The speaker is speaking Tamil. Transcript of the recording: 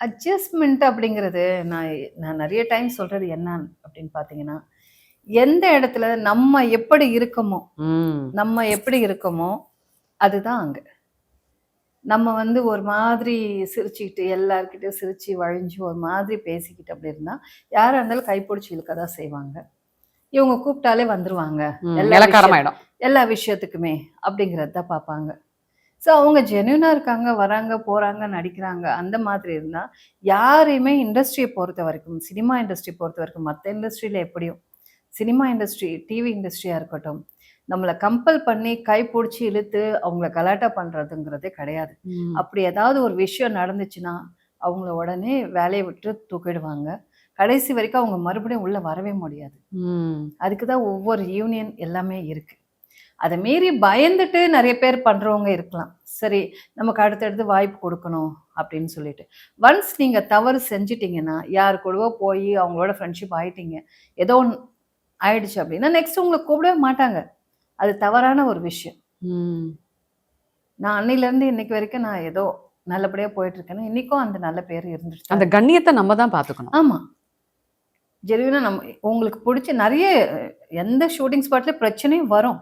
அட்ஜஸ்ட்மெண்ட் அப்படிங்கிறது நான் நான் நிறைய டைம் சொல்றது என்ன அப்படின்னு பார்த்தீங்கன்னா, எந்த இடத்துல நம்ம எப்படி இருக்கமோ ம். நம்ம எப்படி இருக்கமோ அதுதான் அங்க. நம்ம வந்து ஒரு மாதிரி சிரிச்சுக்கிட்டு எல்லார்கிட்டயும் சிரிச்சு வழிஞ்சு ஒரு மாதிரி பேசிக்கிட்டு அப்படி இருந்தா, யாரா இருந்தாலும் கைப்பிடிச்சு இழுக்க தான் செய்வாங்க. இவங்க கூப்பிட்டாலே வந்துருவாங்க. எல்லா இலக்காரமாயிடும். எல்லா விஷயத்துக்குமே அப்படிங்கிறது தான் பார்ப்பாங்க. ஸோ அவங்க ஜென்யூனா இருக்காங்க, வராங்க, போறாங்க, நடிக்கிறாங்க. அந்த மாதிரி இருந்தா, யாரையுமே இண்டஸ்ட்ரிய பொறுத்த வரைக்கும், சினிமா இண்டஸ்ட்ரி பொறுத்த வரைக்கும், மத்த இண்டஸ்ட்ரியில எப்படியும், சினிமா இண்டஸ்ட்ரி, டிவி இண்டஸ்ட்ரியா இருக்கட்டும், நம்மள கம்பல் பண்ணி கைப்புடிச்சு இழுத்து அவங்கள கலாட்டா பண்றதுங்கிறதே கிடையாது. அப்படி ஏதாவது ஒரு விஷயம் நடந்துச்சுன்னா, அவங்கள உடனே வேலைய விட்டு தூக்கிடுவாங்க. கடைசி வரைக்கும் அவங்க மறுபடியும் உள்ள வரவே முடியாது. அதுக்கு தான் ஒவ்வொரு யூனியன் எல்லாமே இருக்கு. அதை மீறி பயந்துட்டு நிறைய பேர் பண்றவங்க இருக்கலாம். சரி, நமக்கு அடுத்தடுத்து வாய்ப்பு கொடுக்கணும் அப்படின்னு சொல்லிட்டு. ஒன்ஸ் நீங்க தவறு செஞ்சிட்டீங்கன்னா, யார் கூடவோ போய் அவங்களோட ஃப்ரெண்ட்ஷிப் ஆயிட்டீங்க. ஏதோ ஒண்ணு ஆயிடுச்சு அப்படின்னா, நெக்ஸ்ட் உங்கள கூப்பிடவே மாட்டாங்க. அது தவறான ஒரு விஷயம். நான் அன்னையிலேருந்து இன்னைக்கு வரைக்கும் நான் ஏதோ நல்லபடியா போயிட்டு இருக்கேன்னா, இன்னைக்கும் அந்த நல்ல பேர் இருந்துட்டு அந்த கண்ணியத்தை நம்ம தான் பார்த்துக்கணும். ஆமா. ஜெனுவினா நம்ம உங்களுக்கு பிடிச்ச நிறைய எந்த ஷூட்டிங் ஸ்பாட்ல பிரச்சனையும் வரும்.